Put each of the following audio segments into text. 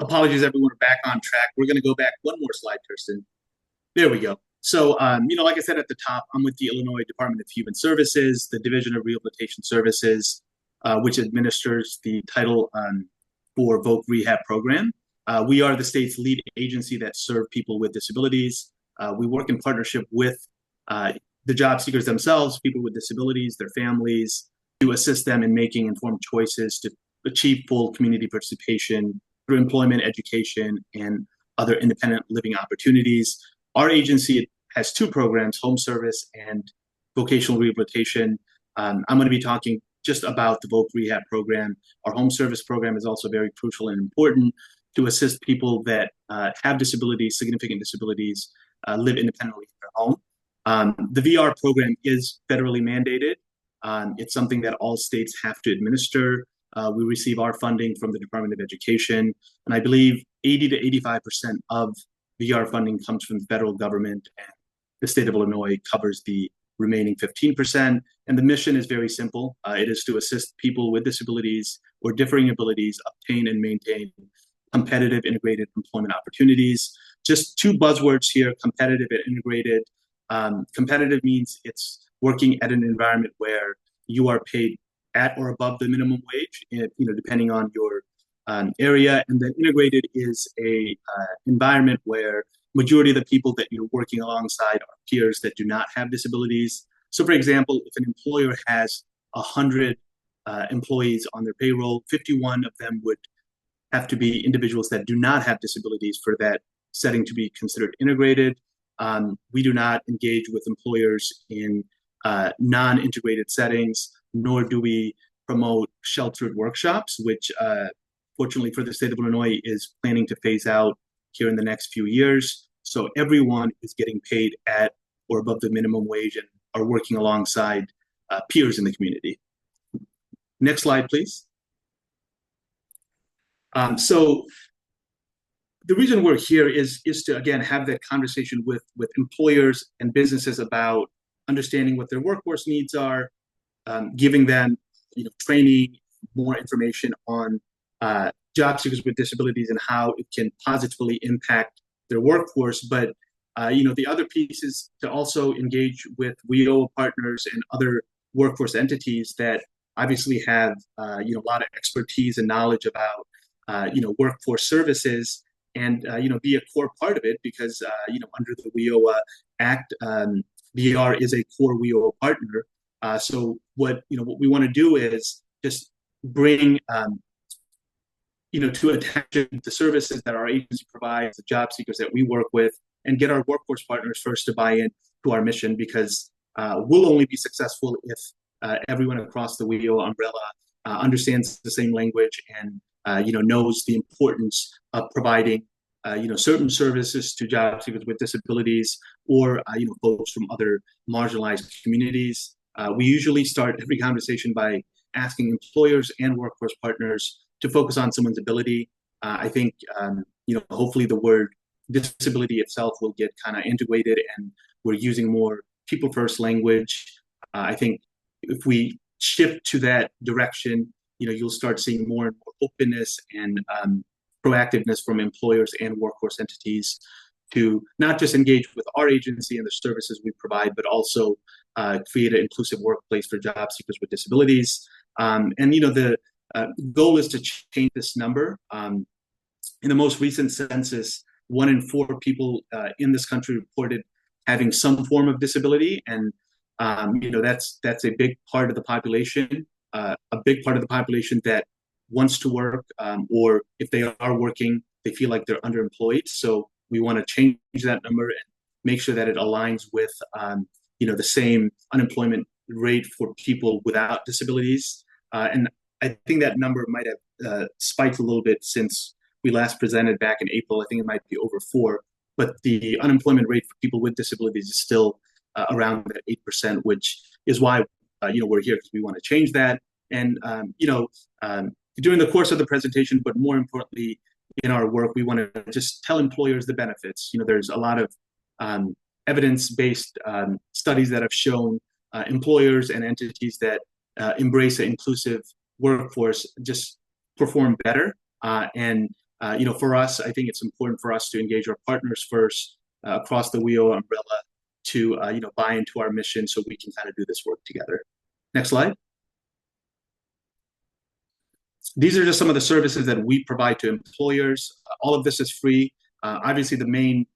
Apologies, everyone. We're back on track. We're going to go back one more slide, Kirsten. There we go. So, like I said at the top, I'm with the Illinois Department of Human Services, the Division of Rehabilitation Services, which administers the Title for Voc Rehab program. We are the state's lead agency that serve people with disabilities. We work in partnership with the job seekers themselves, people with disabilities, their families, to assist them in making informed choices to achieve full community participation through employment, education, and other independent living opportunities. Our agency has two programs, home service and vocational rehabilitation. I'm going to be talking just about the Voc Rehab program. Our home service program is also very crucial and important to assist people that have disabilities, significant disabilities, live independently in their home. The VR program is federally mandated. It's something that all states have to administer. We receive our funding from the Department of Education, and I believe 80 to 85% of VR funding comes from the federal government, and the state of Illinois covers the remaining 15%. And the mission is very simple. It is to assist people with disabilities or differing abilities obtain and maintain competitive integrated employment opportunities. Just two buzzwords here, competitive and integrated. Competitive means it's working at an environment where you are paid at or above the minimum wage, depending on your area. And then integrated is a environment where majority of the people that you're working alongside are peers that do not have disabilities. So, for example, if an employer has 100 employees on their payroll, 51 of them would have to be individuals that do not have disabilities for that setting to be considered integrated. We do not engage with employers in non-integrated settings, nor do we promote sheltered workshops, which fortunately for the state of Illinois is planning to phase out here in the next few years. So everyone is getting paid at or above the minimum wage and are working alongside peers in the community. Next slide, please. So the reason we're here is to, again, have that conversation with employers and businesses about understanding what their workforce needs are, giving them training, more information on job seekers with disabilities and how it can positively impact their workforce. But the other piece is to also engage with WEO partners and other workforce entities that obviously have a lot of expertise and knowledge about workforce services, and be a core part of it because under the WEO Act, VR is a core WEO partner. So what we want to do is just bring to attention the services that our agency provides, the job seekers that we work with, and get our workforce partners first to buy in to our mission, because we'll only be successful if everyone across the WEO umbrella understands the same language and knows the importance of providing certain services to job seekers with disabilities or folks from other marginalized communities. We usually start every conversation by asking employers and workforce partners to focus on someone's ability. I think hopefully the word disability itself will get kind of integrated, and we're using more people first language. I think if we shift to that direction, you'll start seeing more and more openness and proactiveness from employers and workforce entities to not just engage with our agency and the services we provide, but also create an inclusive workplace for job seekers with disabilities. The goal is to change this number. In the most recent census, 1 in 4 people in this country reported having some form of disability, and that's a big part of the population. A big part of the population that wants to work, or if they are working, they feel like they're underemployed. So we want to change that number and make sure that it aligns with, the same unemployment rate for people without disabilities. And I think that number might have spiked a little bit since we last presented back in April. I think it might be over 4, but the unemployment rate for people with disabilities is still around that 8%, which is why we're here, because we want to change that. And during the course of the presentation, but more importantly in our work, we want to just tell employers the benefits. There's a lot of evidence-based studies that have shown employers and entities that embrace an inclusive workforce just perform better. And For us, I think it's important for us to engage our partners first across the WEO umbrella to buy into our mission so we can kind of do this work together. Next slide. These are just some of the services that we provide to employers. All of this is free. Obviously, the main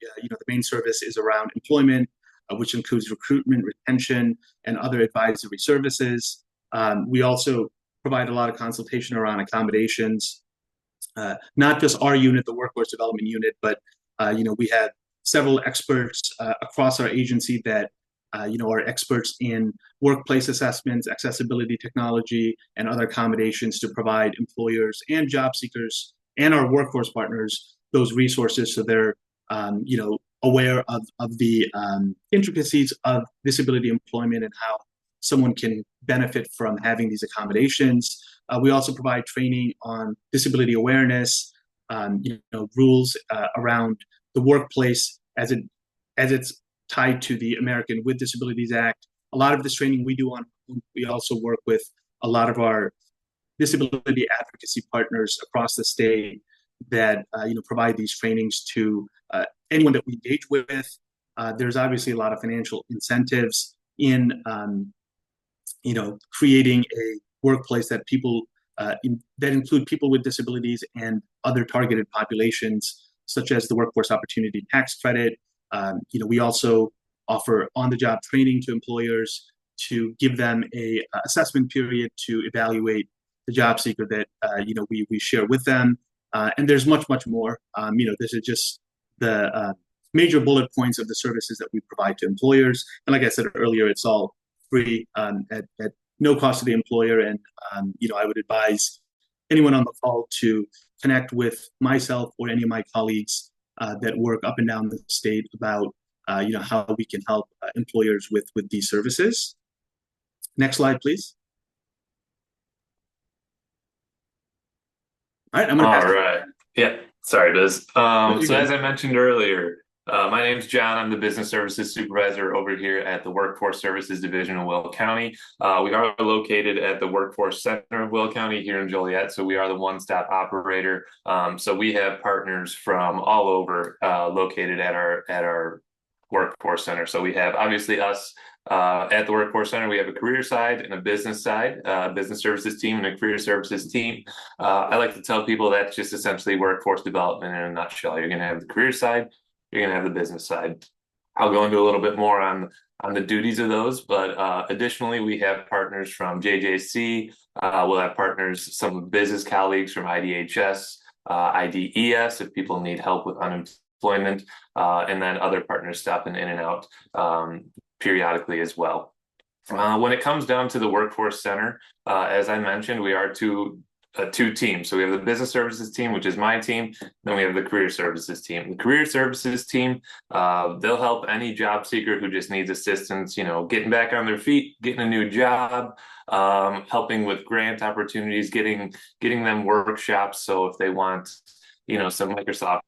service is around employment, which includes recruitment, retention, and other advisory services. We also provide a lot of consultation around accommodations, not just our unit, the workforce development unit, but we have several experts across our agency that are experts in workplace assessments, accessibility technology, and other accommodations to provide employers and job seekers and our workforce partners those resources so they're aware of the intricacies of disability employment and how someone can benefit from having these accommodations. We also provide training on disability awareness, rules around the workplace as it's tied to the American with Disabilities Act. A lot of this training we do on. We also work with a lot of our disability advocacy partners across the state that provide these trainings to anyone that we engage with. There's obviously a lot of financial incentives in creating a workplace that people that include people with disabilities and other targeted populations, such as the Workforce Opportunity Tax Credit. We also offer on-the-job training to employers to give them a assessment period to evaluate the job seeker that we share with them. And there's much more. This is just the major bullet points of the services that we provide to employers. And like I said earlier, it's all free at no cost to the employer. And I would advise anyone on the call to connect with myself or any of my colleagues that work up and down the state about how we can help employers with these services. Next slide, please. All right, I'm going to pass. All right. Yeah. Sorry, Biz. So as I mentioned earlier, my name's John. I'm the Business Services Supervisor over here at the Workforce Services Division of Will County. We are located at the Workforce Center of Will County here in Joliet, so we are the one-stop operator. So we have partners from all over located at our Workforce Center. So we have obviously us at the Workforce Center. We have a career side and a business side, business services team and a career services team. I like to tell people that's just essentially workforce development in a nutshell. You're going to have the career side, you're going to have the business side. I'll go into a little bit more on the duties of those, but additionally, we have partners from JJC. We'll have partners, some business colleagues from IDHS, IDES, if people need help with unemployment, and then other partners stopping in and out periodically as well. When it comes down to the Workforce Center, as I mentioned, we are two teams. So we have the business services team, which is my team. Then we have the career services team. The career services team, they'll help any job seeker who just needs assistance, getting back on their feet, getting a new job, helping with grant opportunities, getting them workshops. So if they want, some Microsoft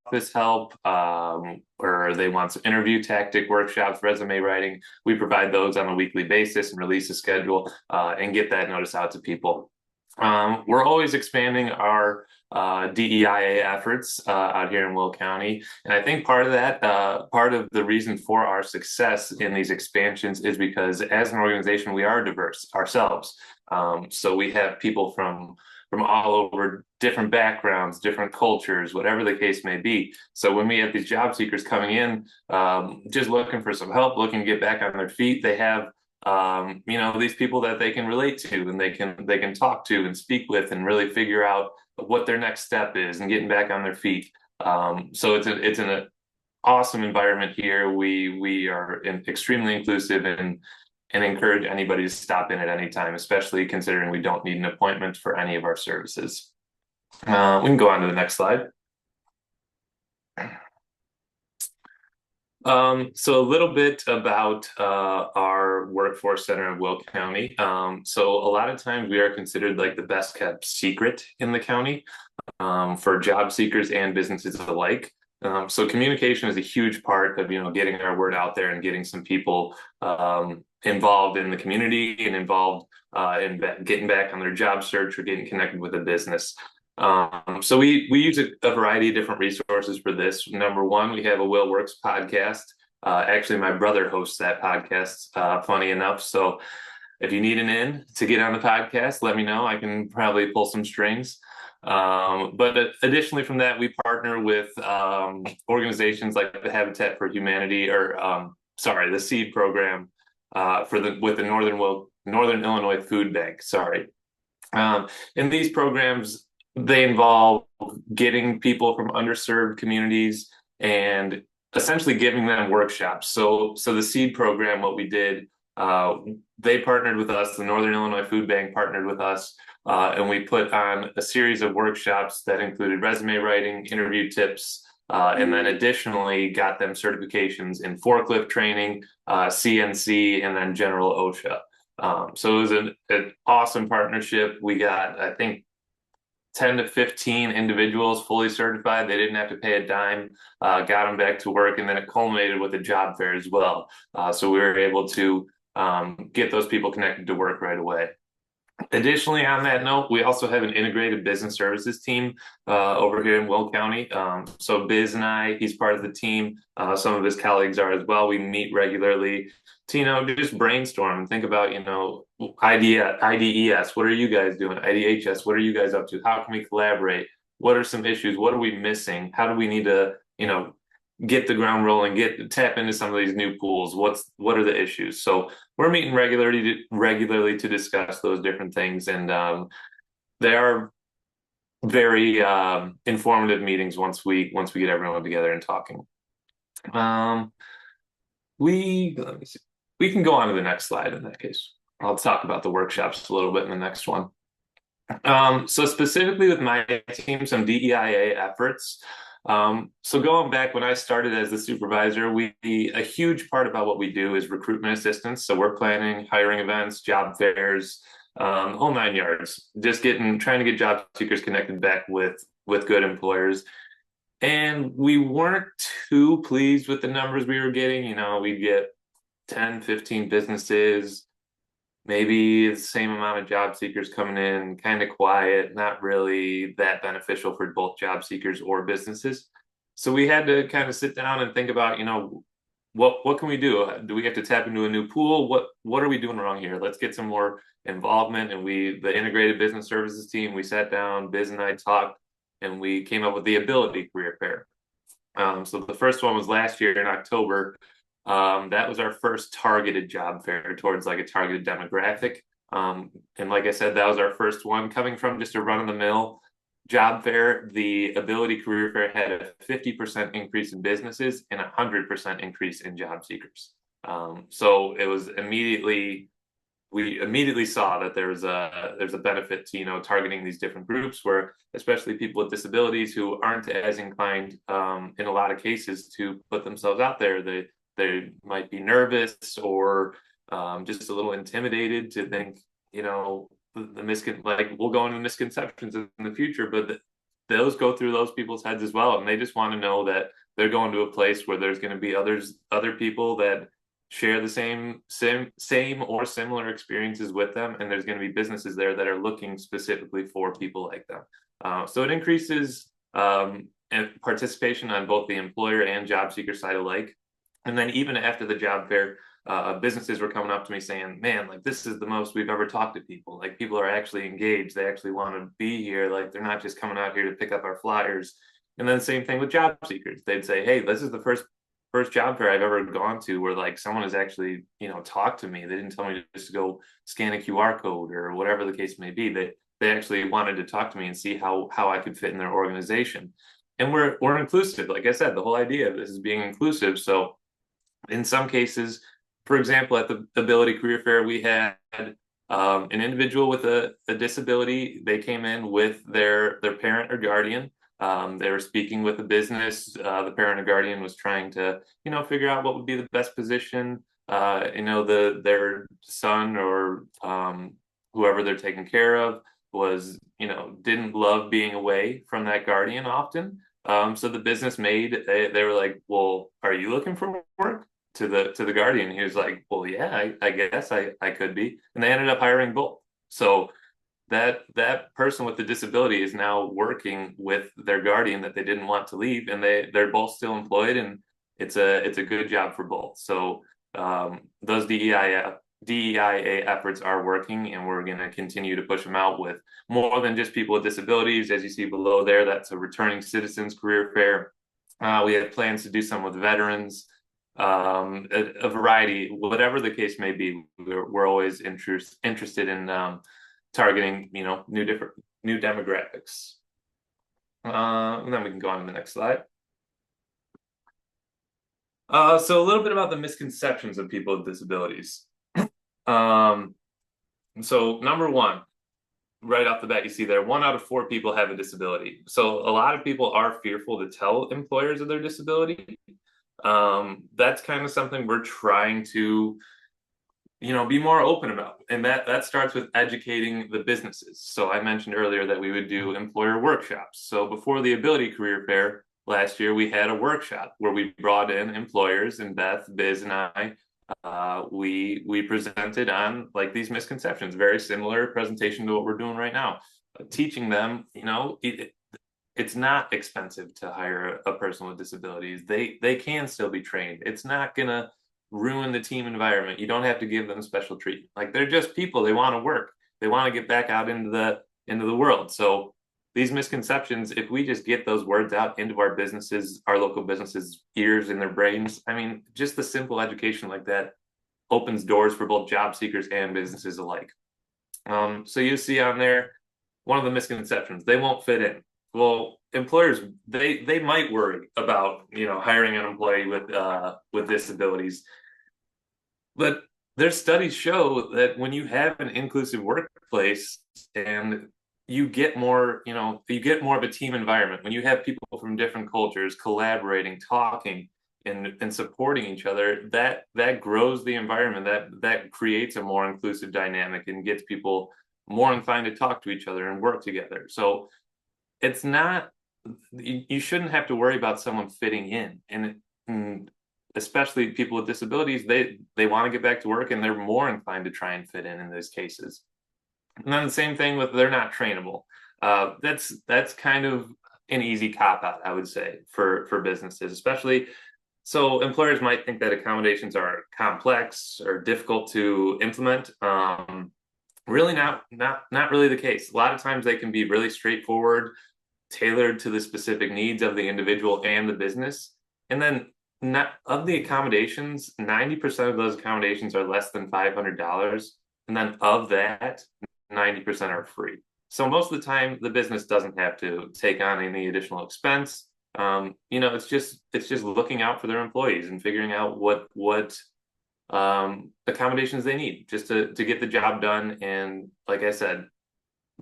Office help, or they want some interview tactic workshops, resume writing, we provide those on a weekly basis and release a schedule and get that notice out to people. We're always expanding our DEIA efforts out here in Will County. And I think part of that, part of the reason for our success in these expansions is because as an organization, we are diverse ourselves. So we have people from all over, different backgrounds, different cultures, whatever the case may be. So when we have these job seekers coming in, just looking for some help, looking to get back on their feet, they have these people that they can relate to and they can talk to and speak with and really figure out what their next step is and getting back on their feet. So it's an awesome environment here. We are extremely inclusive and encourage anybody to stop in at any time, especially considering we don't need an appointment for any of our services. We can go on to the next slide. So a little bit about our Workforce Center of Will County. So a lot of times we are considered like the best kept secret in the county for job seekers and businesses alike. So communication is a huge part of getting our word out there and getting some people involved in the community and involved in getting back on their job search or getting connected with a business. So we use a variety of different resources for this. Number one, we have a Will Works podcast. Actually, my brother hosts that podcast, funny enough. So if you need an in to get on the podcast, let me know. I can probably pull some strings. But additionally from that, we partner with organizations like the Habitat for Humanity, or sorry, the SEED program with the Northern Illinois Food Bank. Sorry. And these programs, they involve getting people from underserved communities and essentially giving them workshops. So the SEED program, what we did, they partnered with us, the Northern Illinois Food Bank partnered with us, and we put on a series of workshops that included resume writing, interview tips, and then additionally got them certifications in forklift training, CNC, and then general OSHA. So it was an awesome partnership. We got, I think, 10 to 15 individuals fully certified. They didn't have to pay a dime, got them back to work, and then it culminated with a job fair as well. So we were able to get those people connected to work right away. Additionally, on that note, we also have an integrated business services team over here in Will County. So Biz and I, he's part of the team. Some of his colleagues are as well. We meet regularly to, just brainstorm and think about, IDES, what are you guys doing? IDHS, what are you guys up to? How can we collaborate? What are some issues? What are we missing? How do we need to, get the ground rolling, tap into some of these new pools? What are the issues? So we're meeting regularly to discuss those different things, and they are very informative meetings once we get everyone together and talking. Let me see. We can go on to the next slide in that case. I'll talk about the workshops a little bit in the next one. So specifically with my team, some DEIA efforts. So going back when I started as the supervisor, a huge part about what we do is recruitment assistance. So we're planning, hiring events, job fairs, whole nine yards, just trying to get job seekers connected back with good employers. And we weren't too pleased with the numbers we were getting. We'd get 10, 15 businesses, maybe the same amount of job seekers coming in, kind of quiet, not really that beneficial for both job seekers or businesses. So we had to kind of sit down and think about, what can we do? Do we have to tap into a new pool? What are we doing wrong here? Let's get some more involvement. And the integrated business services team, we sat down, Biz and I talked, and we came up with the Ability Career Fair. So the first one was last year in October. That was our first targeted job fair towards like a targeted demographic. And like I said, that was our first one coming from just a run-of-the-mill job fair. The Ability Career Fair had a 50% increase in businesses and 100% increase in job seekers. So it was we immediately saw that there's a benefit to targeting these different groups, where especially people with disabilities who aren't as inclined in a lot of cases to put themselves out there. They might be nervous or just a little intimidated to think, we'll go into misconceptions in the future, but those go through those people's heads as well. And they just want to know that they're going to a place where there's going to be other people that share the same or similar experiences with them. And there's going to be businesses there that are looking specifically for people like them. So it increases participation on both the employer and job seeker side alike. And then even after the job fair, businesses were coming up to me saying, man, like this is the most we've ever talked to people. Like people are actually engaged. They actually want to be here. Like they're not just coming out here to pick up our flyers. And then same thing with job seekers. They'd say, hey, this is the first job fair I've ever gone to where like someone has actually, talked to me. They didn't tell me to just go scan a QR code or whatever the case may be. They actually wanted to talk to me and see how I could fit in their organization. And we're inclusive. Like I said, the whole idea of this is being inclusive. So in some cases, for example, at the Ability Career Fair, we had an individual with a disability. They came in with their parent or guardian. They were speaking with a business. The parent or guardian was trying to, figure out what would be the best position. Their son or whoever they're taking care of was, didn't love being away from that guardian often. So the business they were like, well, are you looking for work? To the guardian. He was like, well, yeah, I guess I could be. And they ended up hiring both. So that person with the disability is now working with their guardian that they didn't want to leave, and they're both still employed, and it's a good job for both. So those DEIA efforts are working, and we're going to continue to push them out with more than just people with disabilities. As you see below there, that's a returning citizens career fair. We have plans to do some with veterans, a variety, whatever the case may be. We're always interested in targeting, new demographics. And then we can go on to the next slide. So a little bit about the misconceptions of people with disabilities. So number one, right off the bat, you see there, 1 out of 4 people have a disability. So a lot of people are fearful to tell employers of their disability. That's kind of something we're trying to, be more open about. And that starts with educating the businesses. So I mentioned earlier that we would do employer workshops. So before the Ability Career Fair last year, we had a workshop where we brought in employers, and Beth, Biz, and I, we presented on like these misconceptions, very similar presentation to what we're doing right now, teaching them, it's not expensive to hire a person with disabilities. They can still be trained. It's not gonna ruin the team environment. You don't have to give them special treatment. Like, they're just people. They want to work. They want to get back out into the world. So these misconceptions, if we just get those words out into our businesses, our local businesses' ears and their brains, I mean, just the simple education like that opens doors for both job seekers and businesses alike. So you see on there, one of the misconceptions, they won't fit in. Well, employers, they might worry about, hiring an employee with disabilities, but their studies show that when you have an inclusive workplace and you get more of a team environment, when you have people from different cultures collaborating, talking, and supporting each other, that grows the environment, that creates a more inclusive dynamic and gets people more inclined to talk to each other and work together. So it's not, you shouldn't have to worry about someone fitting in, and especially people with disabilities, they want to get back to work, and they're more inclined to try and fit in those cases. And then the same thing with they're not trainable. That's kind of an easy cop out, I would say, for businesses, especially. So employers might think that accommodations are complex or difficult to implement. Really not really the case. A lot of times they can be really straightforward, tailored to the specific needs of the individual and the business. And then of the accommodations, 90% of those accommodations are less than $500. And then of that, 90% are free. So most of the time, the business doesn't have to take on any additional expense. It's just looking out for their employees and figuring out what accommodations they need just to get the job done. And like I said,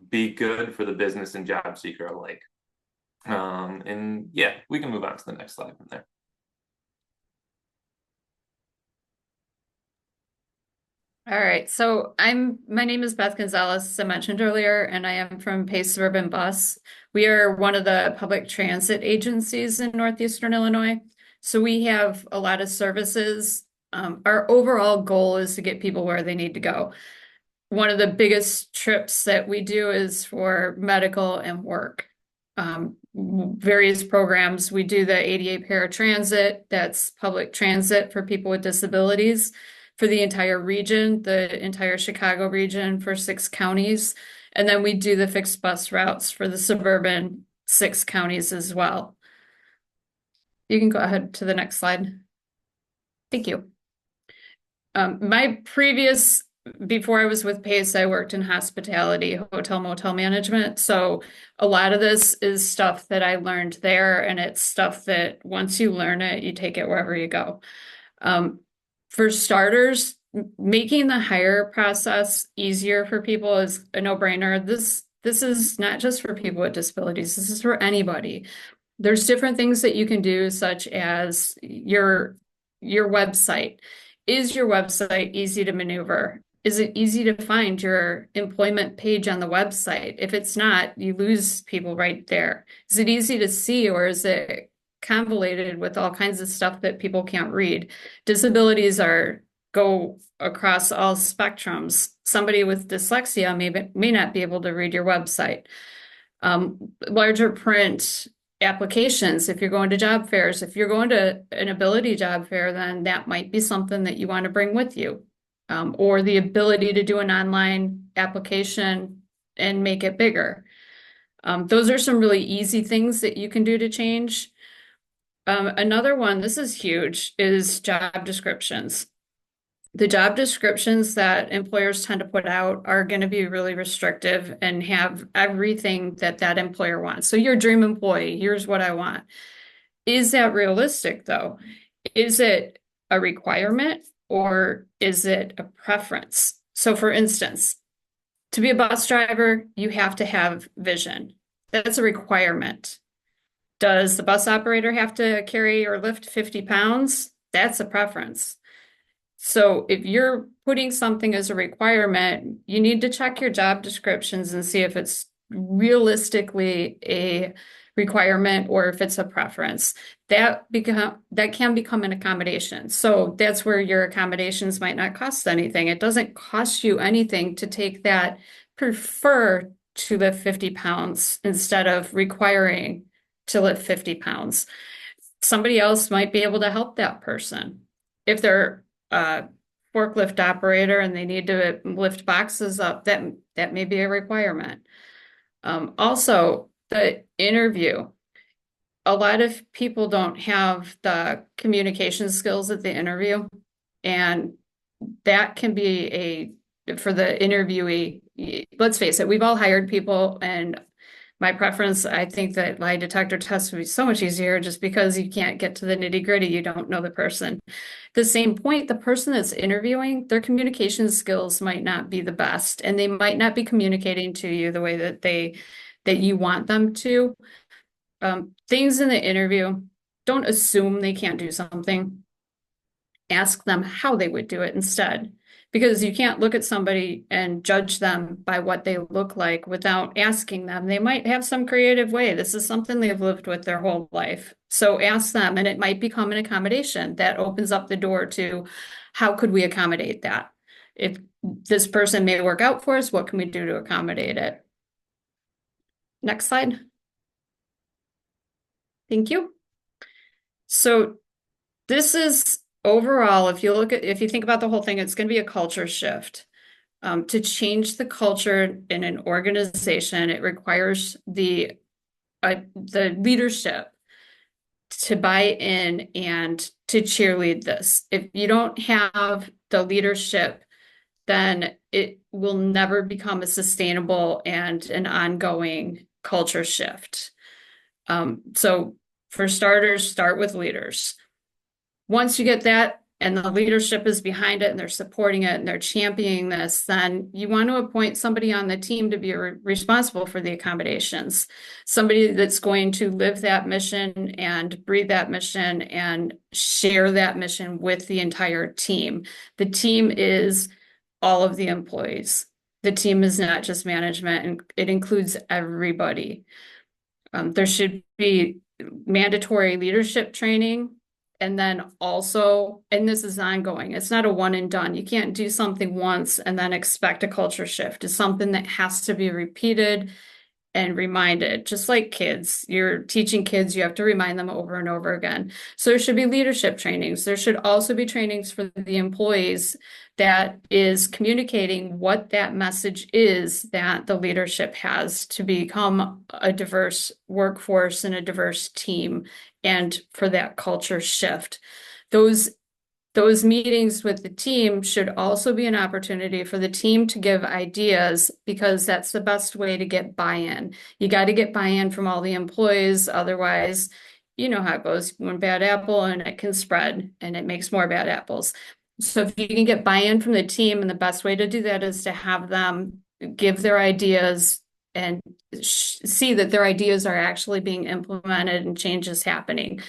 be good for the business and job seeker alike. And yeah, we can move on to the next slide from there. All right, so my name is Beth Gonzalez, as I mentioned earlier, and I am from Pace Suburban Bus. We are one of the public transit agencies in Northeastern Illinois. So we have a lot of services. Our overall goal is to get people where they need to go. One of the biggest trips that we do is for medical and work. Various programs. We do the ADA paratransit, that's public transit for people with disabilities, for the entire region, the entire Chicago region for 6 counties. And then we do the fixed bus routes for the suburban 6 counties as well. You can go ahead to the next slide. Thank you. Before I was with Pace, I worked in hospitality, hotel, motel management. So a lot of this is stuff that I learned there, and it's stuff that once you learn it, you take it wherever you go. For starters, making the hire process easier for people is a no-brainer. This is not just for people with disabilities. This is for anybody. There's different things that you can do, such as your website. Is your website easy to maneuver? Is it easy to find your employment page on the website? If it's not, you lose people right there. Is it easy to see, or is it convoluted with all kinds of stuff that people can't read? Disabilities are go across all spectrums. Somebody with dyslexia may not be able to read your website. Larger print applications, if you're going to job fairs, if you're going to an ability job fair, then that might be something that you want to bring with you. Or the ability to do an online application and make it bigger. Those are some really easy things that you can do to change. Another one, this is huge, is job descriptions. The job descriptions that employers tend to put out are going to be really restrictive and have everything that that employer wants. So your dream employee, here's what I want. Is that realistic though? Is it a requirement or is it a preference? So for instance, to be a bus driver, you have to have vision. That's a requirement. Does the bus operator have to carry or lift 50 pounds? That's a preference. So if you're putting something as a requirement, you need to check your job descriptions and see if it's realistically a requirement or if it's a preference. That can become an accommodation. So that's where your accommodations might not cost anything. It doesn't cost you anything to take that prefer to lift 50 pounds instead of requiring to lift 50 pounds. Somebody else might be able to help that person. If they're a forklift operator and they need to lift boxes up, that may be a requirement. Also, the interview. A lot of people don't have the communication skills at the interview, and that can be for the interviewee. Let's face it, we've all hired people, and my preference, I think that lie detector tests would be so much easier just because you can't get to the nitty gritty. You don't know the person. The same point, the person that's interviewing, their communication skills might not be the best, and they might not be communicating to you the way that you want them to. Things in the interview, don't assume they can't do something. Ask them how they would do it instead. Because you can't look at somebody and judge them by what they look like without asking them. They might have some creative way. This is something they've lived with their whole life. So ask them, and it might become an accommodation that opens up the door to how could we accommodate that? If this person may work out for us, what can we do to accommodate it? Next slide. Thank you. So this is overall, if you think about the whole thing, it's going to be a culture shift. To change the culture in an organization, it requires the leadership to buy in and to cheerlead this. If you don't have the leadership, then it will never become a sustainable and an ongoing culture shift. So for starters, start with leaders. Once you get that and the leadership is behind it and they're supporting it and they're championing this, then you want to appoint somebody on the team to be responsible for the accommodations. Somebody that's going to live that mission and breathe that mission and share that mission with the entire team. The team is all of the employees. The team is not just management, and it includes everybody. There should be mandatory leadership training. And then also, and this is ongoing, it's not a one and done. You can't do something once and then expect a culture shift. It's something that has to be repeated and reminded. Just like kids, you're teaching kids, you have to remind them over and over again. So there should be leadership trainings. There should also be trainings for the employees that is communicating what that message is that the leadership has to become a diverse workforce and a diverse team, and for that culture shift. Those meetings with the team should also be an opportunity for the team to give ideas, because that's the best way to get buy-in. You got to get buy-in from all the employees. Otherwise, you know how it goes. One bad apple and it can spread and it makes more bad apples. So if you can get buy-in from the team, and the best way to do that is to have them give their ideas and see that their ideas are actually being implemented and change is happening.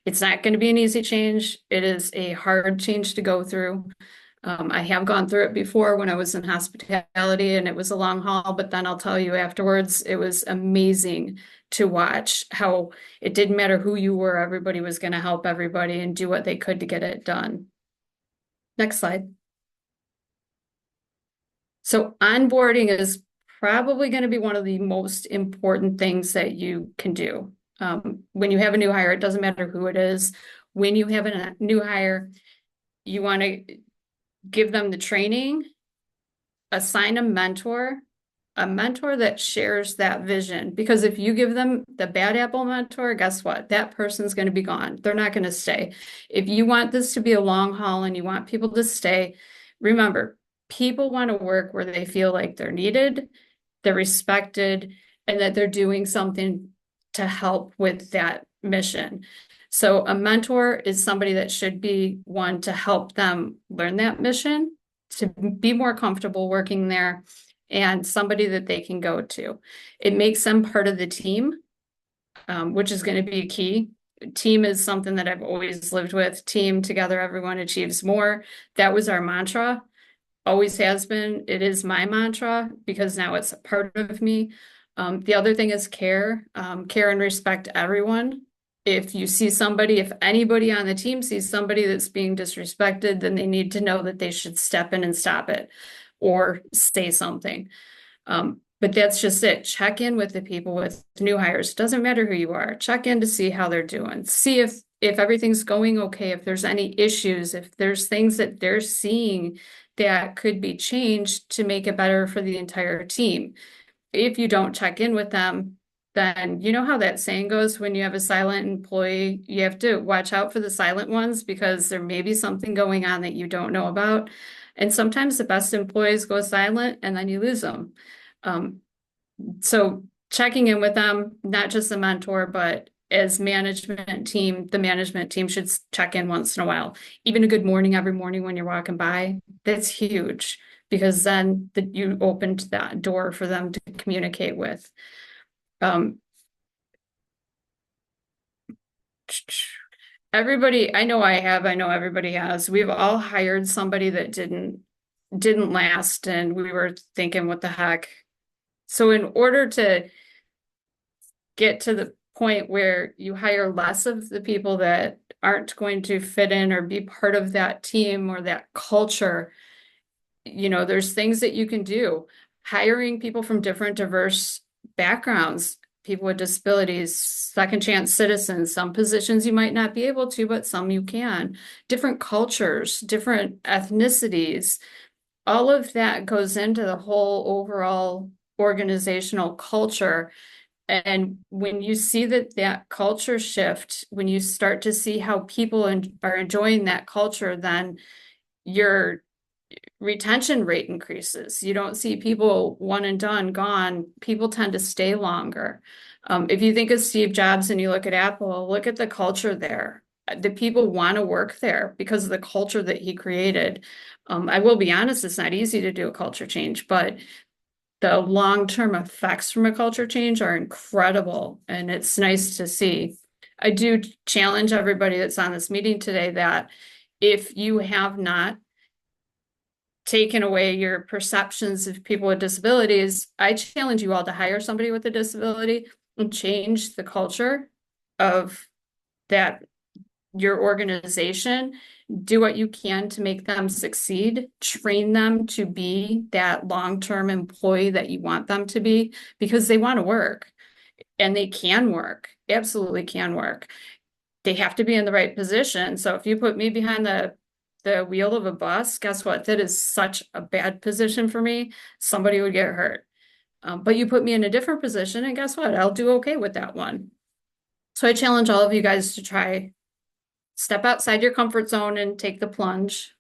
It's not going to be an easy change. It is a hard change to go through. I have gone through it before when I was in hospitality, and it was a long haul, but then I'll tell you afterwards, it was amazing to watch how it didn't matter who you were, everybody was going to help everybody and do what they could to get it done. Next slide. So onboarding is probably going to be one of the most important things that you can do. When you have a new hire, it doesn't matter who it is. When you have a new hire, you want to give them the training, assign a mentor that shares that vision. Because if you give them the bad apple mentor, guess what? That person's going to be gone. They're not going to stay. If you want this to be a long haul and you want people to stay, remember, people want to work where they feel like they're needed, they're respected, and that they're doing something to help with that mission. So a mentor is somebody that should be one to help them learn that mission, to be more comfortable working there, and somebody that they can go to. It makes them part of the team, which is going to be key. Team is something that I've always lived with. Team together, everyone achieves more. That was our mantra, always has been. It is my mantra because now it's a part of me. The other thing is care. Care and respect everyone. If you see somebody, if anybody on the team sees somebody that's being disrespected, then they need to know that they should step in and stop it or say something. But that's just it. Check in with the people with new hires. Doesn't matter who you are. Check in to see how they're doing. See if everything's going okay, if there's any issues, if there's things that they're seeing that could be changed to make it better for the entire team. If you don't check in with them, then you know how that saying goes, when you have a silent employee, you have to watch out for the silent ones because there may be something going on that you don't know about. And sometimes the best employees go silent and then you lose them. So checking in with them, not just the mentor, but as management team, the management team should check in once in a while. Even a good morning every morning when you're walking by, that's huge because then you opened that door for them to communicate with. Everybody, I know everybody has. We've all hired somebody that didn't last, and we were thinking, what the heck? So in order to get to the point where you hire less of the people that aren't going to fit in or be part of that team or that culture, there's things that you can do. Hiring people from different diverse backgrounds, people with disabilities, second chance citizens, some positions you might not be able to, but some you can. Different cultures, different ethnicities, all of that goes into the whole overall organizational culture. And when you see that culture shift, when you start to see how people are enjoying that culture, then your retention rate increases. You don't see people one and done, gone. People tend to stay longer. If you think of Steve Jobs and you look at Apple, look at the culture there. The people want to work there because of the culture that he created. I will be honest, it's not easy to do a culture change, but the long-term effects from a culture change are incredible, and it's nice to see. I do challenge everybody that's on this meeting today that if you have not taken away your perceptions of people with disabilities, I challenge you all to hire somebody with a disability and change the culture of that, your organization. Do what you can to make them succeed, train them to be that long-term employee that you want them to be, because they want to work and they can work, absolutely can work. They have to be in the right position. So if you put me behind the wheel of a bus, guess what? That is such a bad position for me. Somebody would get hurt. But you put me in a different position and guess what? I'll do okay with that one. So I challenge all of you guys to try step outside your comfort zone and take the plunge.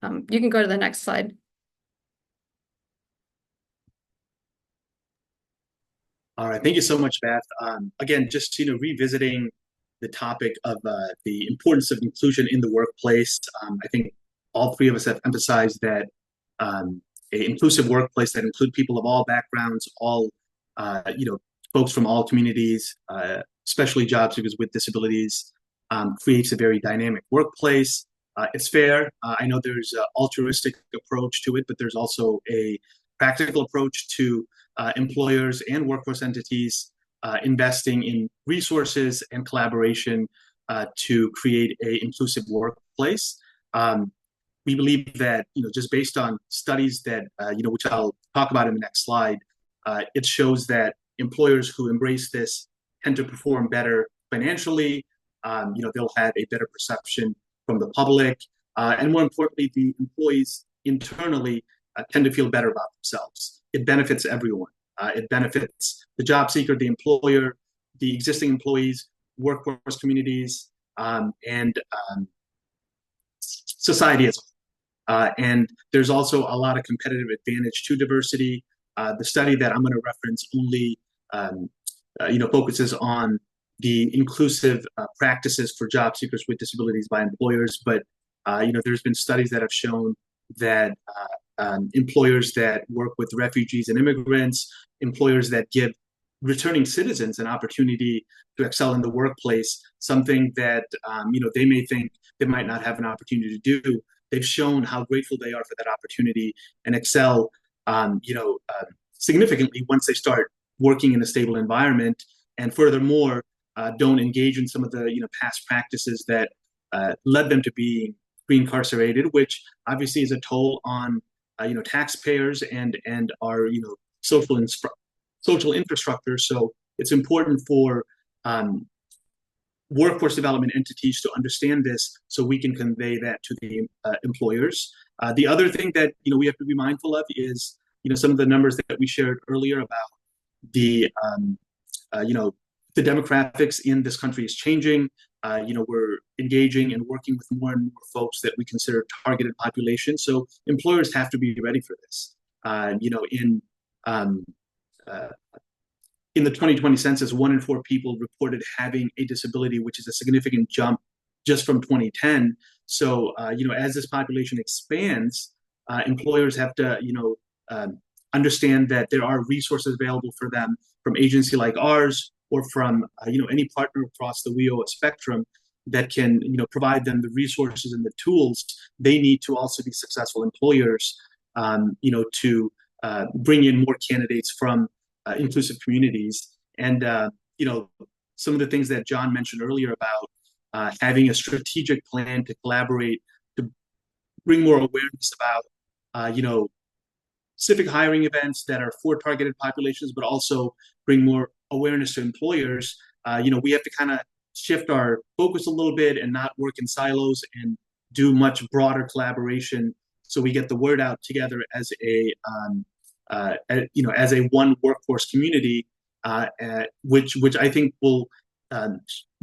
You can go to the next slide. All right, thank you so much, Beth. Again, just revisiting the topic of the importance of inclusion in the workplace. I think all three of us have emphasized that an inclusive workplace that include people of all backgrounds, all folks from all communities, especially job seekers with disabilities, creates a very dynamic workplace. It's fair. I know there's an altruistic approach to it, but there's also a practical approach to employers and workforce entities investing in resources and collaboration to create an inclusive workplace. we believe that, just based on studies that, which I'll talk about in the next slide, it shows that employers who embrace this tend to perform better financially. They'll have a better perception from the public. And more importantly, the employees internally tend to feel better about themselves. It benefits everyone. It benefits the job seeker, the employer, the existing employees, workforce communities, and society as a whole. And there's also a lot of competitive advantage to diversity. The study that I'm going to reference only, focuses on the inclusive practices for job seekers with disabilities by employers. But, there's been studies that have shown that employers that work with refugees and immigrants, employers that give returning citizens an opportunity to excel in the workplace, something that, they may think they might not have an opportunity to do. They've shown how grateful they are for that opportunity and excel, significantly once they start working in a stable environment. And furthermore, don't engage in some of the, past practices that led them to being reincarcerated, which obviously is a toll on, taxpayers and our, social infrastructure. So it's important for workforce development entities to understand this so we can convey that to the employers. The other thing that we have to be mindful of is some of the numbers that we shared earlier about the the demographics in this country is changing. We're engaging and working with more and more folks that we consider targeted population. So employers have to be ready for this. In the 2020 census, 1 in 4 people reported having a disability, which is a significant jump just from 2010. So, as this population expands, employers have to, understand that there are resources available for them from agency like ours or from, any partner across the WEO spectrum that can, provide them the resources and the tools they need to also be successful employers, to bring in more candidates from inclusive communities. And, some of the things that John mentioned earlier about having a strategic plan to collaborate, to bring more awareness about, civic hiring events that are for targeted populations, but also bring more awareness to employers. We have to kind of shift our focus a little bit and not work in silos and do much broader collaboration so we get the word out together as a one workforce community, which I think will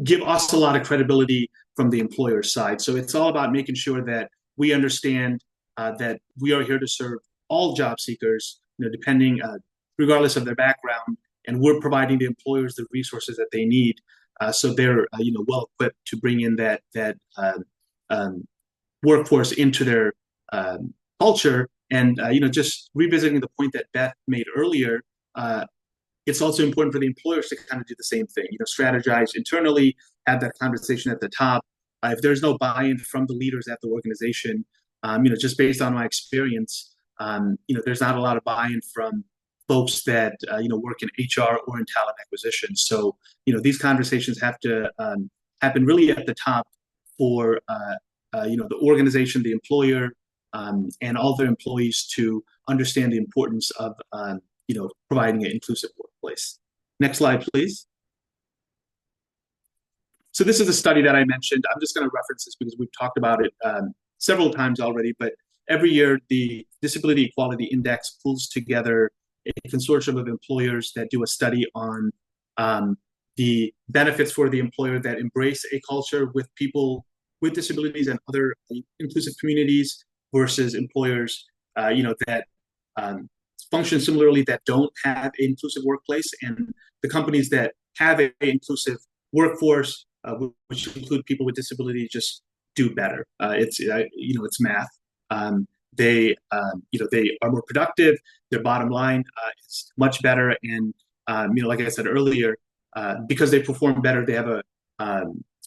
give us a lot of credibility from the employer side. So it's all about making sure that we understand that we are here to serve all job seekers, regardless of their background, and we're providing the employers the resources that they need, so they're well equipped to bring in that workforce into their culture. And just revisiting the point that Beth made earlier, it's also important for the employers to kind of do the same thing. Strategize internally, have that conversation at the top. If there's no buy-in from the leaders at the organization, just based on my experience, there's not a lot of buy-in from folks that work in HR or in talent acquisition. So these conversations have to happen really at the top for the organization, the employer, and all their employees to understand the importance of providing an inclusive workplace. Next slide, please. So this is a study that I mentioned. I'm just going to reference this because we've talked about it several times already, but every year the Disability Equality Index pulls together a consortium of employers that do a study on the benefits for the employer that embrace a culture with people with disabilities and other inclusive communities versus employers, that function similarly that don't have an inclusive workplace, and the companies that have an inclusive workforce, which include people with disabilities, just do better. It's math. They are more productive. Their bottom line is much better, and like I said earlier, because they perform better, they have a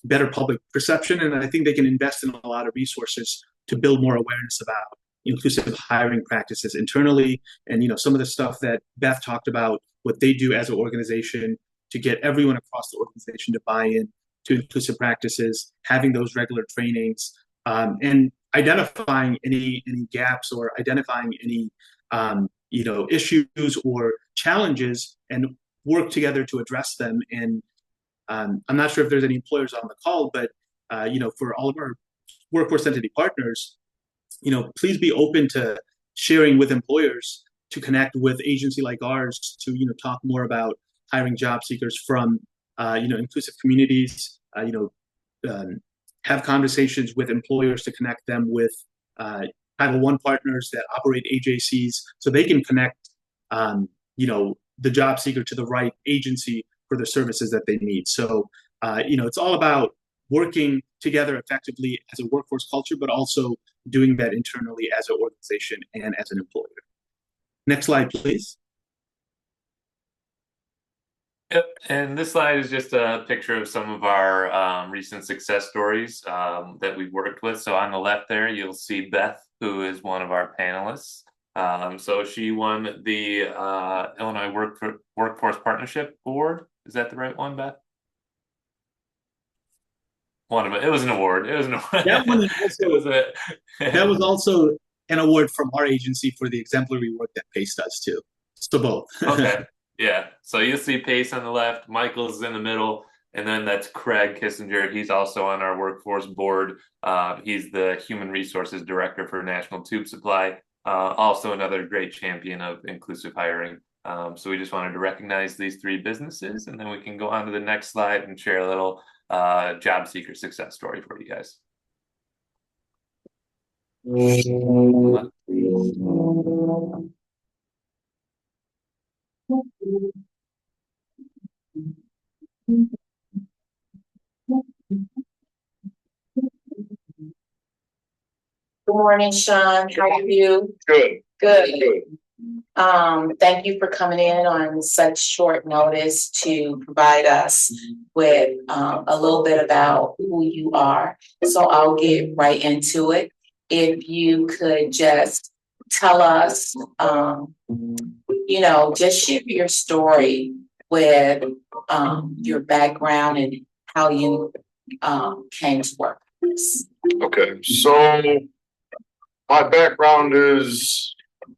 better public perception, and I think they can invest in a lot of resources to build more awareness about inclusive hiring practices internally. And some of the stuff that Beth talked about, what they do as an organization to get everyone across the organization to buy in to inclusive practices, having those regular trainings. And identifying any gaps or identifying any issues or challenges and work together to address them. And I'm not sure if there's any employers on the call, but for all of our workforce entity partners, please be open to sharing with employers to connect with agency like ours to talk more about hiring job seekers from inclusive communities. Have conversations with employers to connect them with Title I partners that operate AJCs, so they can connect the job seeker to the right agency for the services that they need. So it's all about working together effectively as a workforce culture, but also doing that internally as an organization and as an employer. Next slide, please. Yep, and this slide is just a picture of some of our recent success stories that we've worked with. So on the left there, you'll see Beth, who is one of our panelists. So she won the Illinois Workforce Partnership Award. Is that the right one, Beth? One of it. It was an award. It was an award. That one also, that was also an award from our agency for the exemplary work that PACE does too. So both. Okay. Yeah. So you'll see Pace on the left, Michael's in the middle, and then that's Craig Kissinger. He's also on our workforce board. He's the human resources director for National Tube Supply. Also another great champion of inclusive hiring. So we just wanted to recognize these three businesses, and then we can go on to the next slide and share a little job seeker success story for you guys. Good morning, Sean. How are you? Good. Good. Thank you for coming in on such short notice to provide us with a little bit about who you are. So I'll get right into it. If you could just tell us, just share your story with your background and how you came to work with us. Okay, so my background is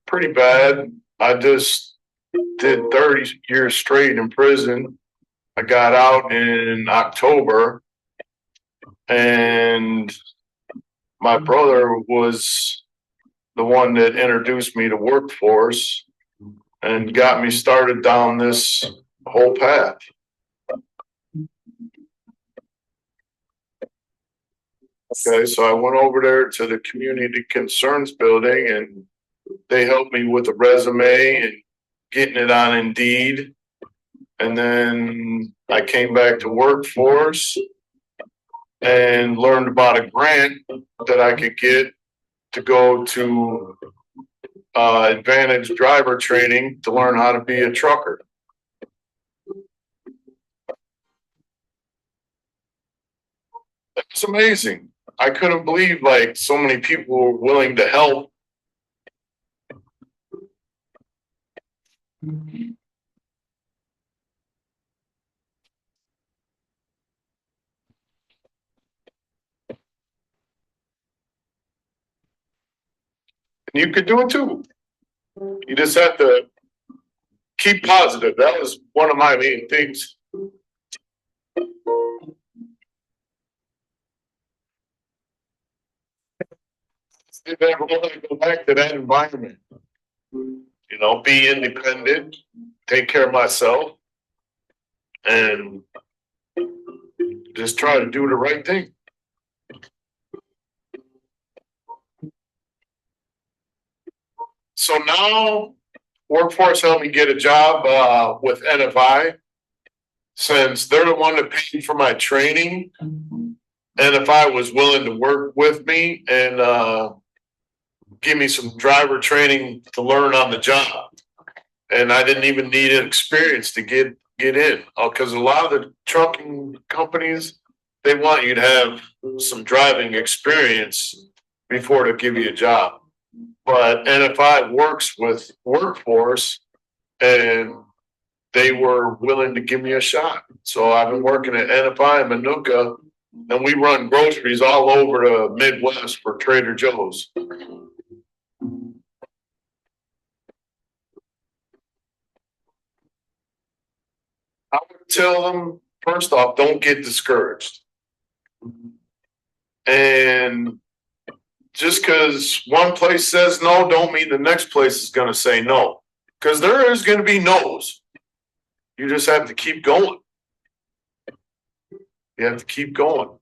pretty bad. I just did 30 years straight in prison. I got out in October, and my brother was the one that introduced me to workforce and got me started down this whole path. Okay, so I went over there to the Community Concerns building, and they helped me with a resume and getting it on Indeed. And then I came back to workforce and learned about a grant that I could get to go to advantage driver training to learn how to be a trucker. It's amazing. I couldn't believe so many people were willing to help. And you could do it too. You just have to keep positive. That was one of my main things. If I ever want to go back to that environment, be independent, take care of myself, and just try to do the right thing. So now Workforce helped me get a job with NFI. Since they're the one that paid for my training, NFI was willing to work with me and give me some driver training to learn on the job. And I didn't even need an experience to get in, because a lot of the trucking companies, they want you to have some driving experience before they give you a job. But NFI works with Workforce, and they were willing to give me a shot. So I've been working at NFI in Manuka and we run groceries all over the Midwest for Trader Joe's. I would tell them, first off, don't get discouraged. And just because one place says no, don't mean the next place is going to say no. Because there is going to be no's. You just have to keep going. You have to keep going.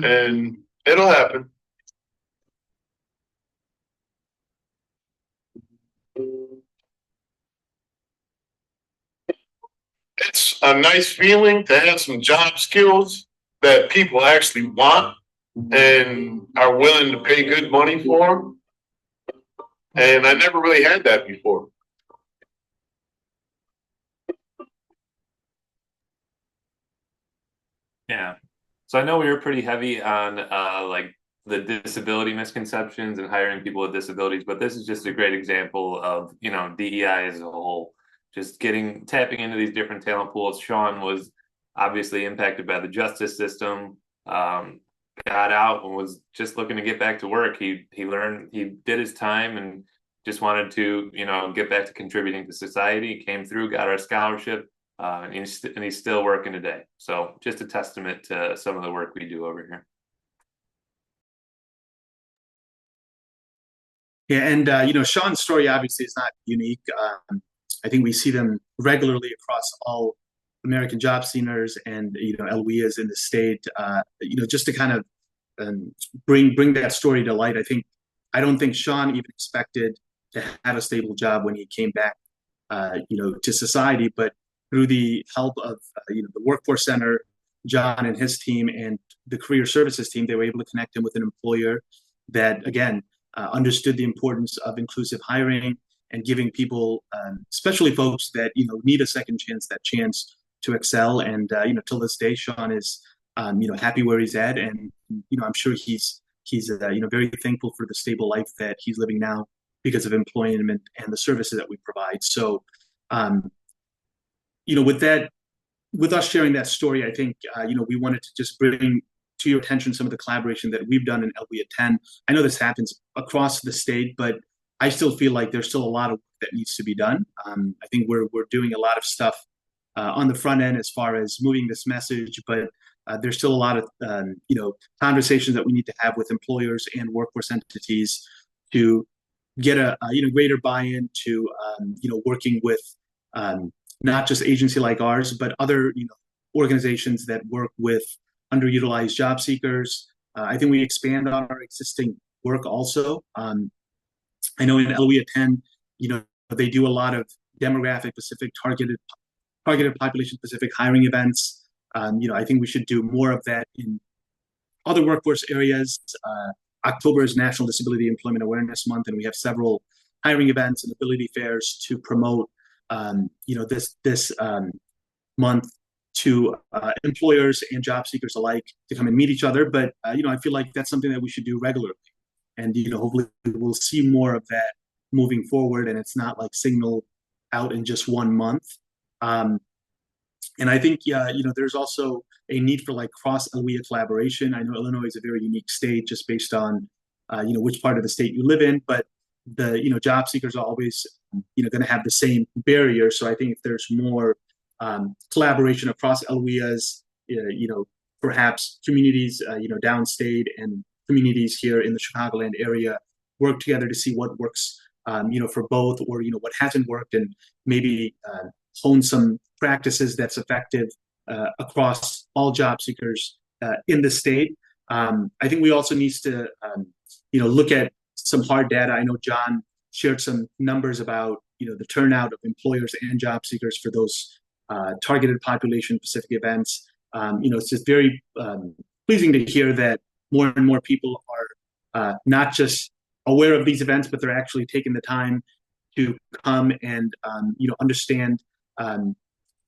And it'll happen. It's a nice feeling to have some job skills that people actually want and are willing to pay good money for them. And I never really had that before. Yeah. So I know we were pretty heavy on like the disability misconceptions and hiring people with disabilities, but this is just a great example of, you know, DEI as a whole, just tapping into these different talent pools. Sean was obviously impacted by the justice system, got out and was just looking to get back to work. He learned, he did his time and just wanted to, you know, get back to contributing to society. Came through, got our scholarship. And he's still working today. So just a testament to some of the work we do over here. Yeah, and you know, Sean's story obviously is not unique. I think we see them regularly across all American job seekers and, you know, LWIAs in the state. You know, just to kind of bring that story to light. I don't think Sean even expected to have a stable job when he came back, you know, to society, but through the help of you know, the Workforce Center, John and his team, and the Career Services team, they were able to connect him with an employer that, again, understood the importance of inclusive hiring and giving people, especially folks that, you know, need a second chance, that chance to excel. And you know, till this day, Sean is you know, happy where he's at, and you know, I'm sure he's you know, very thankful for the stable life that he's living now because of employment and the services that we provide. So. You know, with us sharing that story, I think, you know, we wanted to just bring to your attention some of the collaboration that we've done in LWIA 10. I know this happens across the state, but I still feel like there's still a lot of work that needs to be done. I think we're doing a lot of stuff on the front end as far as moving this message, but there's still a lot of, you know, conversations that we need to have with employers and workforce entities to get a you know, greater buy-in to, you know, working with not just agency like ours, but other, you know, organizations that work with underutilized job seekers. I think we expand on our existing work also. I know in LWIA 10, you know, they do a lot of demographic specific, targeted population specific hiring events. You know, I think we should do more of that in other workforce areas. October is National Disability Employment Awareness Month, and we have several hiring events and ability fairs to promote you know, this month to employers and job seekers alike to come and meet each other. But you know, I feel like that's something that we should do regularly, and you know, hopefully we'll see more of that moving forward. And it's not like signaled out in just 1 month. And I think, you know, there's also a need for like cross LWIA collaboration. I know Illinois is a very unique state just based on you know, which part of the state you live in, but the, you know, job seekers are always, you know, going to have the same barrier. So I think if there's more collaboration across LWIAs, you know, perhaps communities, you know, downstate and communities here in the Chicagoland area work together to see what works, you know, for both, or, you know, what hasn't worked, and maybe hone some practices that's effective across all job seekers in the state. I think we also need to, you know, look at some hard data. I know John shared some numbers about, you know, the turnout of employers and job seekers for those targeted population specific events. You know, it's just very pleasing to hear that more and more people are not just aware of these events, but they're actually taking the time to come and, you know, understand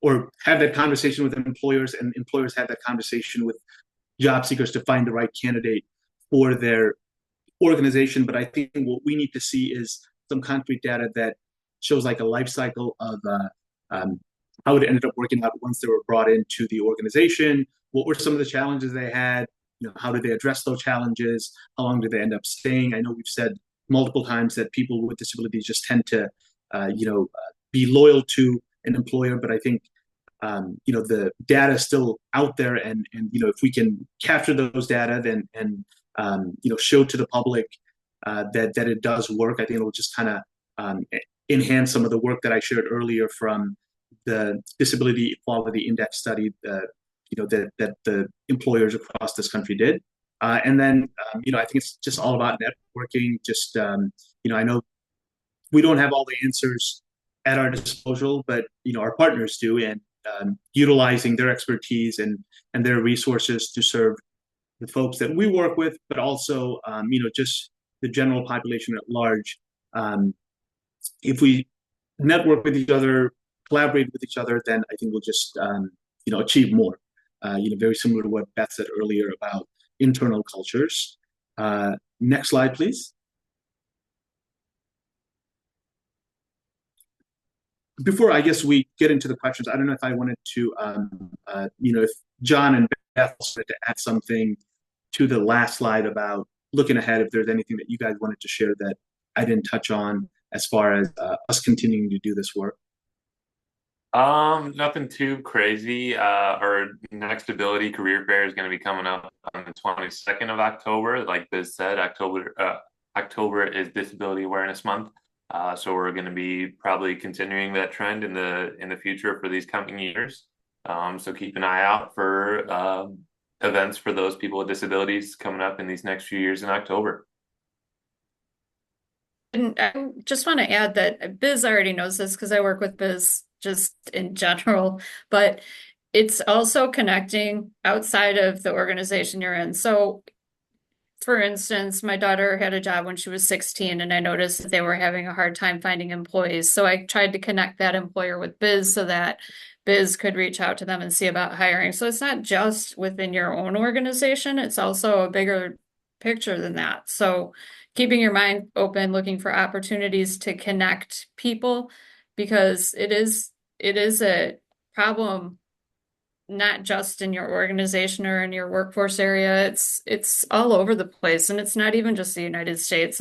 or have that conversation with employers, and employers have that conversation with job seekers to find the right candidate for their organization. But I think what we need to see is some concrete data that shows like a life cycle of how it ended up working out once they were brought into the organization. What were some of the challenges they had? how do they address those challenges? How long do they end up staying? I know we've said multiple times that people with disabilities just tend to, be loyal to an employer, but I think the data is still out there, and if we can capture those data, then show to the public that it does work, I think it will just kind of enhance some of the work that I shared earlier from the Disability Equality Index study, that the employers across this country did. And then, I think it's just all about networking. Just, I know we don't have all the answers at our disposal, but, our partners do, and utilizing their expertise and their resources to serve the folks that we work with, but also, just the general population at large. If we network with each other, collaborate with each other, then I think we'll just, achieve more. Very similar to what Beth said earlier about internal cultures. Next slide, please. Before I guess we get into the questions, I don't know if I wanted to, if John and Beth wanted to add something to the last slide about looking ahead, if there's anything that you guys wanted to share that I didn't touch on as far as us continuing to do this work. Nothing too crazy. Our next ability career fair is going to be coming up on the 22nd of October. Like Biz said, October is Disability Awareness Month. So we're going to be probably continuing that trend in the future for these coming years. So keep an eye out for events for those people with disabilities coming up in these next few years in October. And I just want to add that Biz already knows this because I work with Biz just in general, but it's also connecting outside of the organization you're in. So, for instance, my daughter had a job when she was 16, and I noticed that they were having a hard time finding employees. So I tried to connect that employer with Biz so that Biz could reach out to them and see about hiring. So it's not just within your own organization, it's also a bigger picture than that. So keeping your mind open, looking for opportunities to connect people, because it is a problem not just in your organization or in your workforce area. It's all over the place, and it's not even just the United States.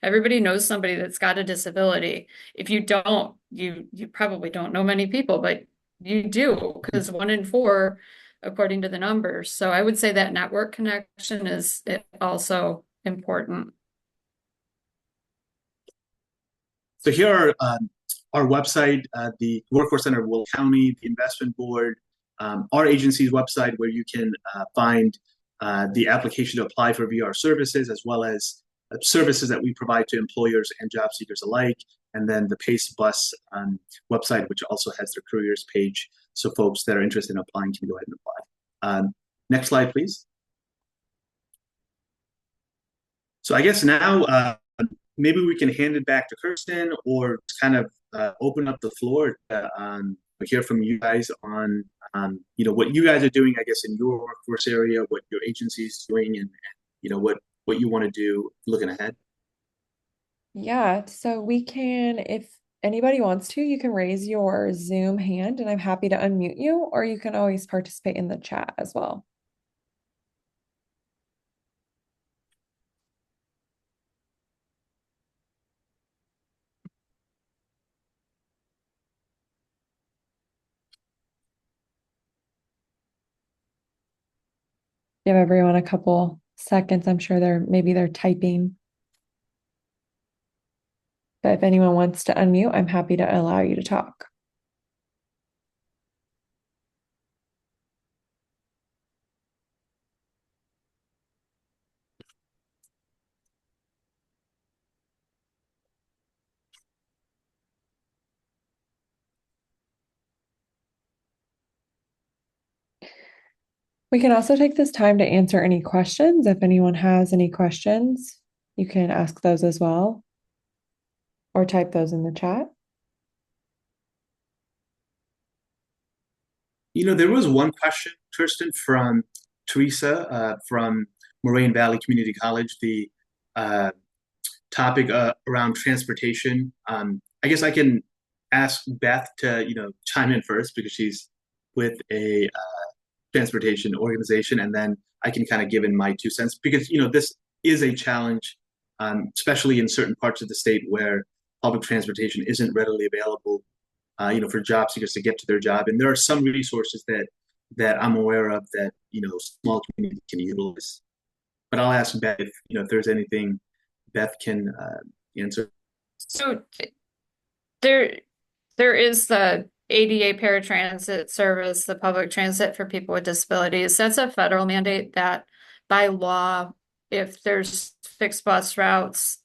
Everybody knows somebody that's got a disability. If you don't, you probably don't know many people, but you do, because 1 in 4, according to the numbers. So I would say that network connection is also important. So here are our website, the Workforce Center of Will County, the Investment Board, our agency's website, where you can find the application to apply for VR services, as well as services that we provide to employers and job seekers alike, and then the PACE Bus website, which also has their careers page, so folks that are interested in applying can go ahead and apply. Next slide, please. So I guess now maybe we can hand it back to Kirsten, or kind of open up the floor to hear from you guys on what you guys are doing, I guess, in your workforce area, what your agency is doing, and what you want to do looking ahead. Yeah, so we can, if anybody wants to, you can raise your Zoom hand and I'm happy to unmute you, or you can always participate in the chat as well. Give everyone a couple seconds. I'm sure they're typing. But if anyone wants to unmute, I'm happy to allow you to talk. We can also take this time to answer any questions. If anyone has any questions, you can ask those as well, or type those in the chat. There was one question, Kirsten, from Teresa from Moraine Valley Community College, the topic around transportation. I guess I can ask Beth to chime in first, because she's with a transportation organization, and then I can kind of give in my 2 cents because, this is a challenge, especially in certain parts of the state where public transportation isn't readily available, for job seekers to get to their job. And there are some resources that I'm aware of that, small communities can utilize. But I'll ask Beth if there's anything Beth can answer. So there is the ADA paratransit service, the public transit for people with disabilities. That's a federal mandate that by law, if there's fixed bus routes,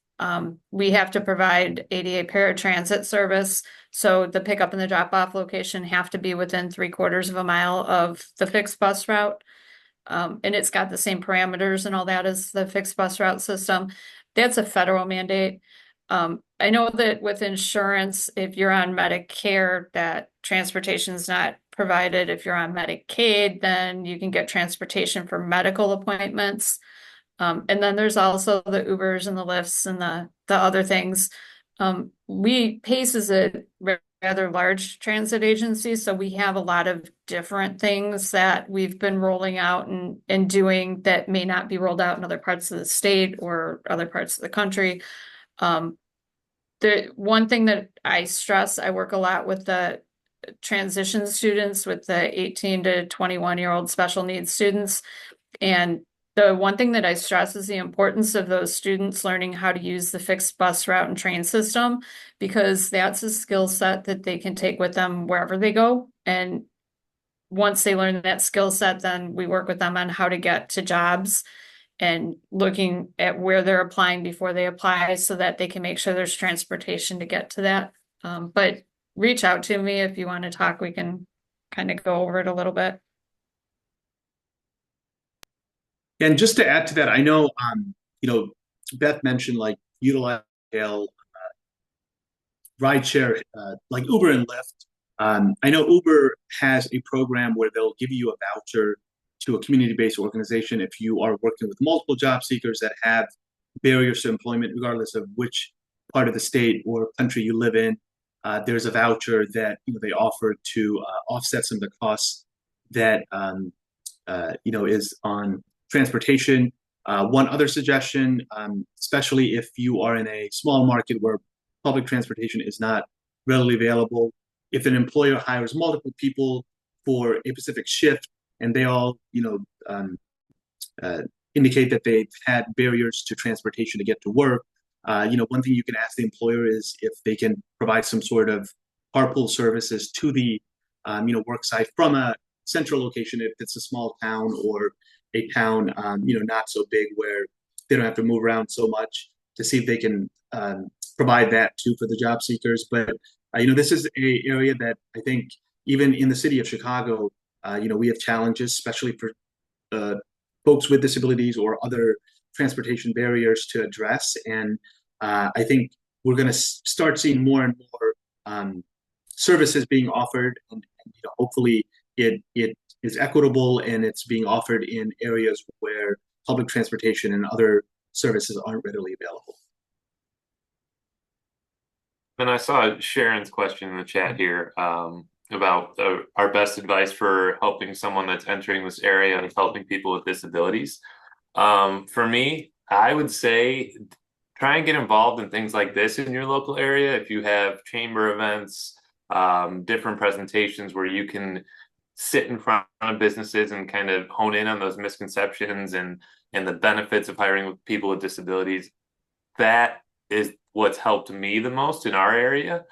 we have to provide ADA paratransit service. So the pickup and the drop off location have to be within 3/4 of a mile of the fixed bus route. And it's got the same parameters and all that as the fixed bus route system. That's a federal mandate. I know that with insurance, if you're on Medicare, that transportation is not provided. If you're on Medicaid, then you can get transportation for medical appointments. And then there's also the Ubers and the Lyfts and the other things. Pace is a rather large transit agency, so we have a lot of different things that we've been rolling out and doing that may not be rolled out in other parts of the state or other parts of the country. The one thing that I stress, I work a lot with the transition students, with the 18 to 21-year-old special needs students. And the one thing that I stress is the importance of those students learning how to use the fixed bus route and train system, because that's a skill set that they can take with them wherever they go. And once they learn that skill set, then we work with them on how to get to jobs and looking at where they're applying before they apply so that they can make sure there's transportation to get to that. But reach out to me if you want to talk. We can kind of go over it a little bit. And just to add to that, I know, Beth mentioned like utilize rideshare, like Uber and Lyft. I know Uber has a program where they'll give you a voucher to a community-based organization if you are working with multiple job seekers that have barriers to employment, regardless of which part of the state or country you live in. There's a voucher that they offer to offset some of the costs that is on transportation. One other suggestion, especially if you are in a small market where public transportation is not readily available, if an employer hires multiple people for a specific shift and they all, indicate that they've had barriers to transportation to get to work, one thing you can ask the employer is if they can provide some sort of carpool services to the, work site from a central location if it's a small town or a town, not so big where they don't have to move around so much, to see if they can provide that too for the job seekers. But, this is an area that I think even in the city of Chicago, we have challenges, especially for folks with disabilities or other transportation barriers to address. And I think we're going to start seeing more and more services being offered, and hopefully it is equitable and it's being offered in areas where public transportation and other services aren't readily available. And I saw Sharon's question in the chat here about our best advice for helping someone that's entering this area and helping people with disabilities. For me, I would say try and get involved in things like this in your local area. If you have chamber events, different presentations where you can sit in front of businesses and kind of hone in on those misconceptions and the benefits of hiring people with disabilities, that is what's helped me the most in our area.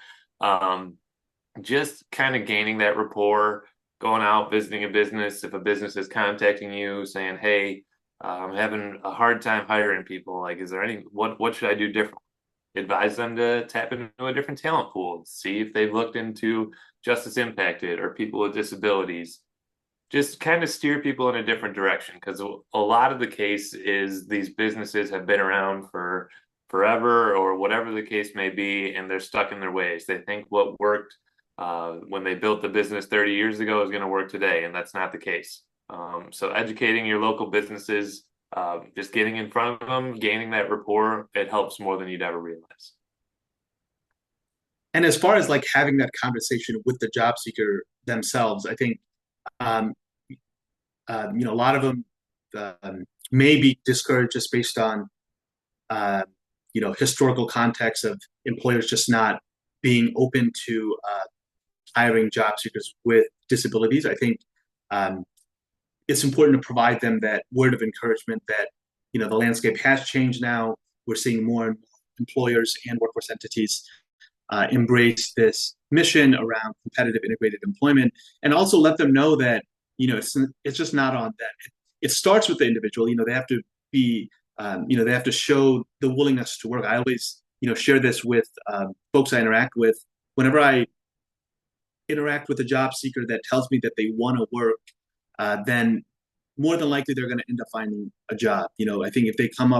Just kind of gaining that rapport, going out, visiting a business. If a business is contacting you saying, hey, I'm having a hard time hiring people, like, is there what should I do different? Advise them to tap into a different talent pool, see if they've looked into justice impacted or people with disabilities. Just kind of steer people in a different direction, because a lot of the case is these businesses have been around for forever or whatever the case may be, and they're stuck in their ways. They think what worked when they built the business 30 years ago is going to work today, and that's not the case. So educating your local businesses, just getting in front of them, gaining that rapport, it helps more than you'd ever realize. And as far as like having that conversation with the job seeker themselves, I think, a lot of them may be discouraged just based on historical context of employers just not being open to hiring job seekers with disabilities. I think it's important to provide them that word of encouragement that the landscape has changed now. We're seeing more and more employers and workforce entities embrace this mission around competitive integrated employment, and also let them know that it's just not on them. It starts with the individual. They have to be they have to show the willingness to work. I always share this with folks I interact with. Whenever I interact with a job seeker that tells me that they want to work, then more than likely they're going to end up finding a job. I think if they come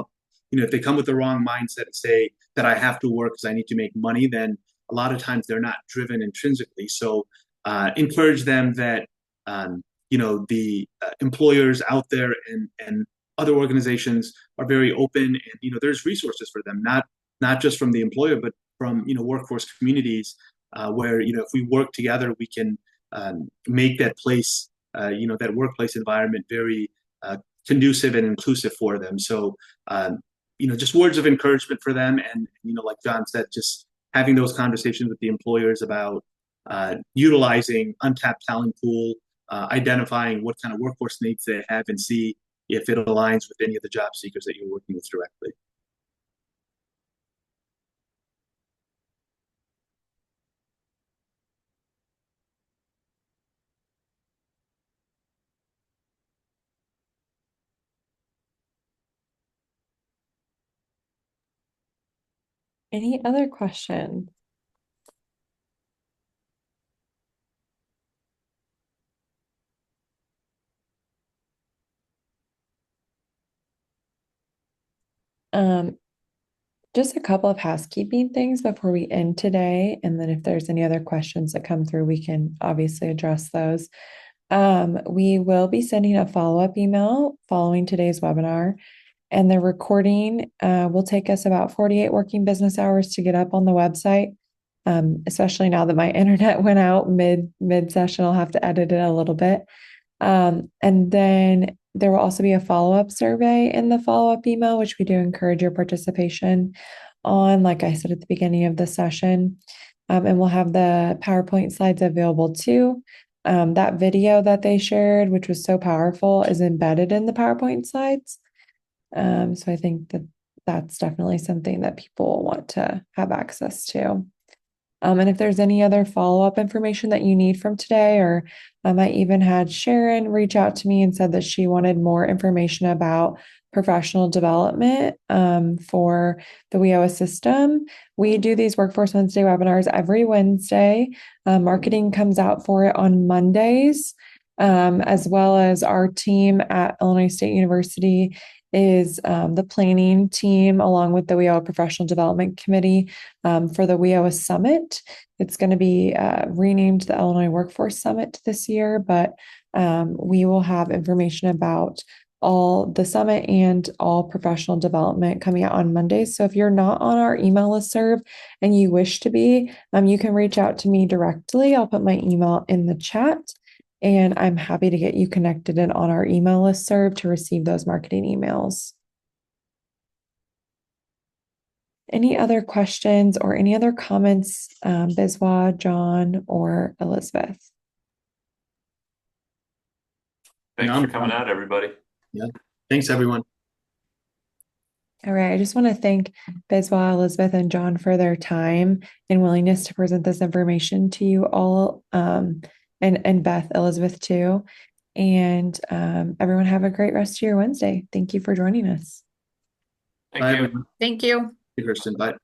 with the wrong mindset and say that I have to work because I need to make money, then a lot of times they're not driven intrinsically. So encourage them that the employers out there and other organizations are very open, and there's resources for them, not just from the employer, but from workforce communities where if we work together, we can make that place, that workplace environment very conducive and inclusive for them. So just words of encouragement for them, and like John said, just having those conversations with the employers about utilizing untapped talent pool, identifying what kind of workforce needs they have, and see if it aligns with any of the job seekers that you're working with directly. Any other questions? Just a couple of housekeeping things before we end today, and then if there's any other questions that come through, we can obviously address those. We will be sending a follow-up email following today's webinar, and the recording will take us about 48 working business hours to get up on the website, especially now that my internet went out mid-session. I'll have to edit it a little bit. And then there will also be a follow-up survey in the follow-up email, which we do encourage your participation on, like I said at the beginning of the session. And we'll have the PowerPoint slides available too. That video that they shared, which was so powerful, is embedded in the PowerPoint slides. So I think that that's definitely something that people want to have access to. And if there's any other follow-up information that you need from today, or I even had Sharon reach out to me and said that she wanted more information about professional development for the WIOA system. We do these Workforce Wednesday webinars every Wednesday. Marketing comes out for it on Mondays, as well as our team at Illinois State University is the planning team along with the WIOA Professional Development Committee for the WIOA Summit. It's going to be renamed the Illinois Workforce Summit this year, but we will have information about all the summit and all professional development coming out on Mondays. So if you're not on our email listserv and you wish to be, you can reach out to me directly. I'll put my email in the chat, and I'm happy to get you connected and on our email listserv to receive those marketing emails. Any other questions or any other comments, Biswa, John, or Elizabeth? Thanks for coming out, everybody. Yeah. Thanks, everyone. All right. I just want to thank Biswa, Elizabeth, and John for their time and willingness to present this information to you all, and Beth, Elizabeth too. And everyone have a great rest of your Wednesday. Thank you for joining us. Thank you. Everyone. Thank you. Hey, Kirsten. Bye.